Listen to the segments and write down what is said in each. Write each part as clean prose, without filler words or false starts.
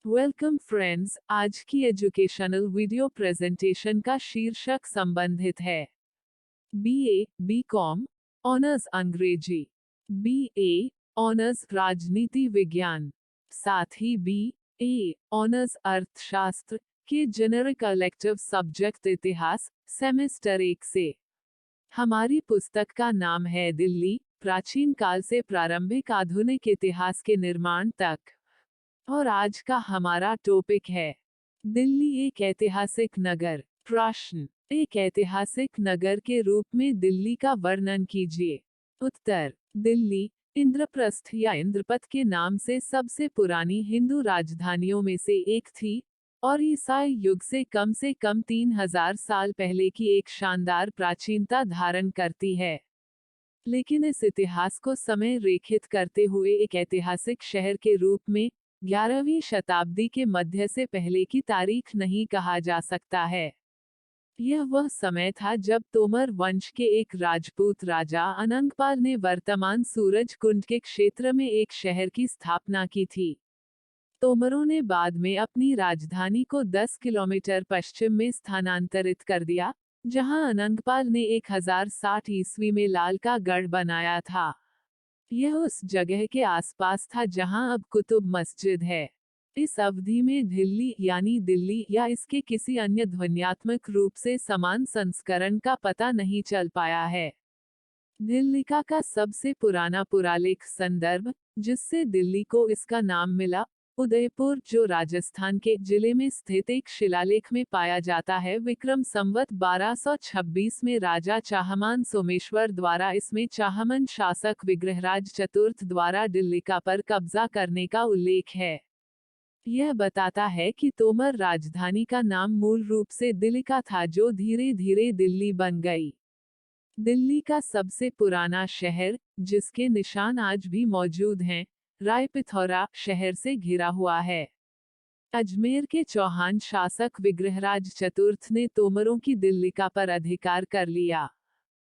Welcome friends, आज की educational video presentation का शीर्षक संबंधित है बीए, बीकॉम, ऑनर्स अंग्रेजी, बीए, ऑनर्स राजनीति विज्ञान, साथ ही बीए, ऑनर्स अर्थशास्त्र के जेनरिक इलेक्टिव सब्जेक्ट इतिहास, सेमेस्टर 1 से। हमारी पुस्तक का नाम है दिल्ली, प्राचीन काल से प्रारंभिक आधुनिक इतिहास के निर्माण तक। और आज का हमारा टॉपिक है दिल्ली एक ऐतिहासिक नगर। प्रश्न, एक ऐतिहासिक नगर के रूप में दिल्ली का वर्णन कीजिए। उत्तर, दिल्ली इंद्रप्रस्थ या इंद्रपथ के नाम से सबसे पुरानी हिंदू राजधानियों में से एक थी और ईसाई युग से कम 3000 साल पहले की एक शानदार प्राचीनता धारण करती है। लेकिन इस इतिहास को समय रेखित करते हुए एक ऐतिहासिक शहर के रूप में 11वीं शताब्दी के मध्य से पहले की तारीख नहीं कहा जा सकता है। यह वह समय था जब तोमर वंश के एक राजपूत राजा अनंगपाल ने वर्तमान सूरज कुंड के क्षेत्र में एक शहर की स्थापना की थी। तोमरों ने बाद में अपनी राजधानी को 10 किलोमीटर पश्चिम में स्थानांतरित कर दिया, जहां अनंगपाल ने 1060 ईस्वी में लाल का गढ़ बनाया था। यह उस जगह के आसपास था जहां अब कुतुब मस्जिद है। इस अवधि में दिल्ली यानी दिल्ली या इसके किसी अन्य ध्वन्यात्मक रूप से समान संस्करण का पता नहीं चल पाया है। दिल्लिका का सबसे पुराना पुरालेख संदर्भ, जिससे दिल्ली को इसका नाम मिला, उदयपुर जो राजस्थान के जिले में स्थित एक शिलालेख में पाया जाता है, विक्रम संवत 1226 में राजा चाहमान सोमेश्वर द्वारा इसमें चाहमन शासक विग्रहराज चतुर्थ द्वारा दिल्लिका पर कब्जा करने का उल्लेख है। यह बताता है कि तोमर राजधानी का नाम मूल रूप से दिल्लिका था, जो धीरे धीरे दिल्ली बन गई। दिल्ली का सबसे पुराना शहर, जिसके निशान आज भी मौजूद हैं, रायपिथौरा शहर से घिरा हुआ है। अजमेर के चौहान शासक विग्रहराज चतुर्थ ने तोमरों की दिल्लिका पर अधिकार कर लिया।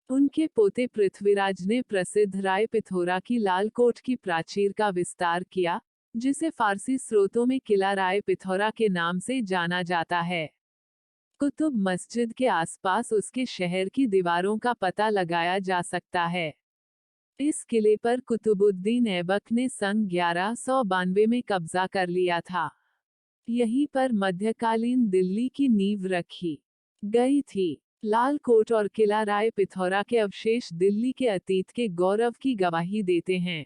उनके पोते पृथ्वीराज ने प्रसिद्ध रायपिथौरा की लाल कोट की प्राचीर का विस्तार किया, जिसे फारसी स्रोतों में किला रायपिथौरा के नाम से जाना जाता है। कुतुब मस्जिद के आसपास उसके शहर की दीवारों का पता लगाया जा सकता है। इस किले पर कुतुबुद्दीन ऐबक ने सन 1192 में कब्जा कर लिया था। यहीं पर मध्यकालीन दिल्ली की नींव रखी गई थी। लाल कोट और किला राय पिथौरा के अवशेष दिल्ली के अतीत के गौरव की गवाही देते हैं।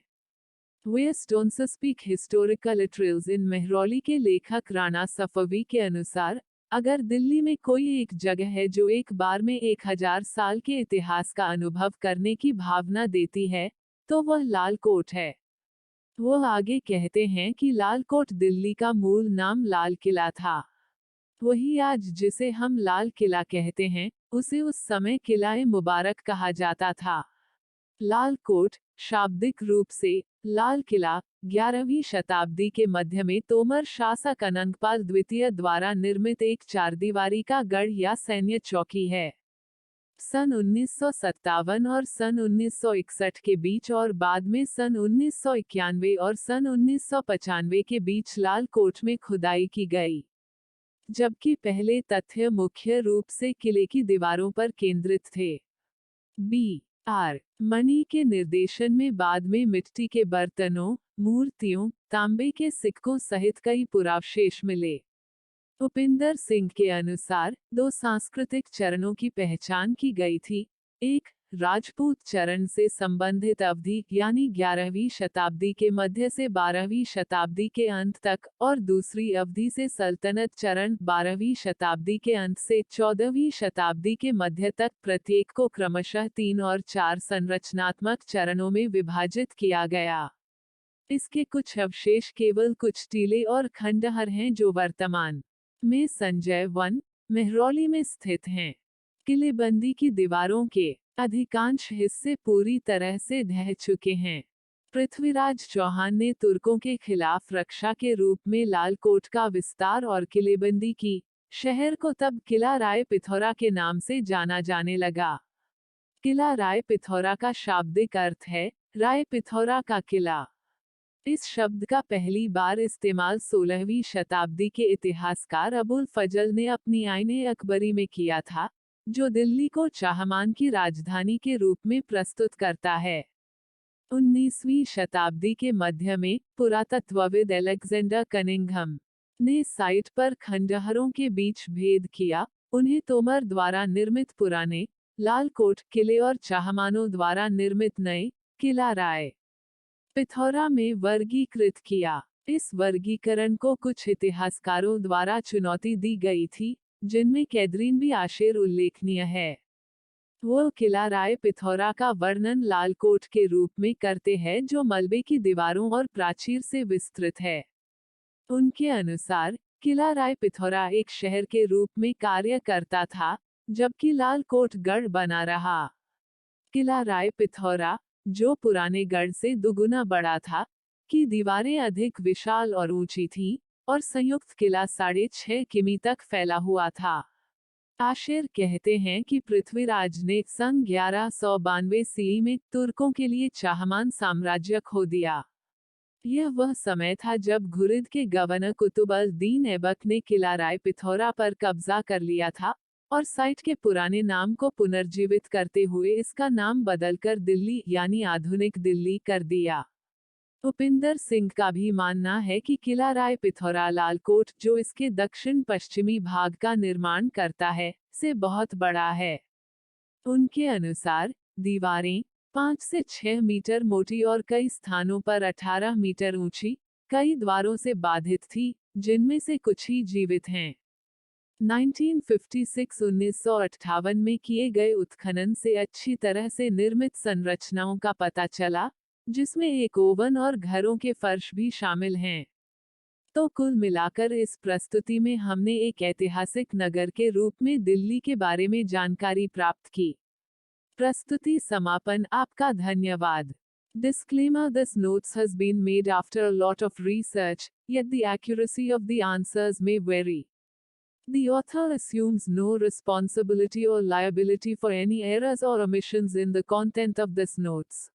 वे स्टोन्स स्पीक हिस्टोरिकल लिटरल्स इन मेहरौली के लेखक राणा सफवी के अनुसार, अगर दिल्ली में कोई एक जगह है जो एक बार में 1000 साल के इतिहास का अनुभव करने की भावना देती है, तो वह लाल कोट है। वो आगे कहते हैं कि लाल कोट दिल्ली का मूल नाम लाल किला था। वही आज जिसे हम लाल किला कहते हैं, उसे उस समय किला-ए मुबारक कहा जाता था। लाल कोट, शाब्दिक रूप से लाल किला, 11वीं शताब्दी के मध्य में तोमर शासक अनंगपाल द्वितीय द्वारा निर्मित एक चारदीवारी का गढ़ या सैन्य चौकी है। सन 1957 और सन 1961 के बीच और बाद में सन 1991 और सन 1995 के बीच लाल कोट में खुदाई की गई। जबकि पहले तथ्य मुख्य रूप से किले की दीवारों पर केंद्रित थे। B.R. मणि के निर्देशन में बाद में मिट्टी के बर्तनों, मूर्तियों, तांबे के सिक्कों सहित कई पुरावशेष मिले। उपिंदर सिंह के अनुसार 2 सांस्कृतिक चरणों की पहचान की गई थी। एक, राजपूत चरण से संबंधित अवधि यानी 11वीं शताब्दी के मध्य से 12वीं शताब्दी के अंत तक, और दूसरी अवधि से सल्तनत चरण 12वीं शताब्दी के अंत से 14वीं शताब्दी के मध्य तक, प्रत्येक को क्रमशः 3 और 4 संरचनात्मक चरणों में विभाजित किया गया। इसके कुछ अवशेष केवल कुछ टीले और खंडहर हैं जो वर्तमान में संजय वन, मेहरौली में स्थित हैं। किलेबंदी की दीवारों के अधिकांश हिस्से पूरी तरह से ढह चुके हैं। पृथ्वीराज चौहान ने तुर्कों के खिलाफ रक्षा के रूप में लाल कोट का विस्तार और किलेबंदी की। शहर को तब किला राय पिथौरा के नाम से जाना जाने लगा। किला राय पिथौरा का शाब्दिक अर्थ है राय पिथौरा का किला। इस शब्द का पहली बार इस्तेमाल 16वीं शताब्दी के इतिहासकार अबुल फजल ने अपनी आईने अकबरी में किया था, जो दिल्ली को चाहमान की राजधानी के रूप में प्रस्तुत करता है। 19वीं शताब्दी के मध्य में पुरातत्वविद अलेक्जेंडर कनिंघम ने साइट पर खंडहरों के बीच भेद किया, उन्हें तोमर द्वारा निर्मित पुराने लाल कोट किले और चाहमानों द्वारा निर्मित नए किला राय पिथौरा में वर्गीकृत किया। इस वर्गीकरण को कुछ इतिहासकारों द्वारा चुनौती दी गई थी, जिनमें कैथरीन बी आशेर उल्लेखनीय है। वो किला राय पिथौरा का वर्णन लाल कोट के रूप में करते हैं, जो मलबे की दीवारों और प्राचीर से विस्तृत है। उनके अनुसार किला राय पिथौरा एक शहर के रूप में कार्य करता था, जबकि लाल कोट गढ़ बना रहा। किला राय पिथौरा, जो पुराने गढ़ से दुगुना बड़ा था, की दीवारें अधिक विशाल और ऊंची थीं, और संयुक्त किला 6.5 किमी तक फैला हुआ था। आशिर कहते हैं कि पृथ्वीराज ने सन 1192 ईस्वी में तुर्कों के लिए चाहमान साम्राज्य खो दिया। यह वह समय था जब घुरिद के गवर्नर कुतुब अल दीन ऐबक ने किला राय पिथौरा पर कब्जा कर लिया था, और साइट के पुराने नाम को पुनर्जीवित करते हुए इसका नाम बदलकर दिल्ली यानी आधुनिक दिल्ली कर दिया। उपिंदर सिंह का भी मानना है कि किला राय पिथौरा लाल कोट, जो इसके दक्षिण पश्चिमी भाग का निर्माण करता है, से बहुत बड़ा है। उनके अनुसार दीवारें 5 से 6 मीटर मोटी और कई स्थानों पर 18 मीटर ऊंची, कई द्वारों से बाधित थी, जिनमें से कुछ ही जीवित हैं। 1958 में किए गए उत्खनन से अच्छी तरह से निर्मित संरचनाओं का पता चला, जिसमें एक ओवन और घरों के फर्श भी शामिल हैं। तो कुल मिलाकर इस प्रस्तुति में हमने एक ऐतिहासिक नगर के रूप में दिल्ली के बारे में जानकारी प्राप्त की। प्रस्तुति समापन। आपका धन्यवाद। Disclaimer: This notes has been made after a lot of research, yet the accuracy of the answers may vary. The author assumes no responsibility or liability for any errors or omissions in the content of this notes.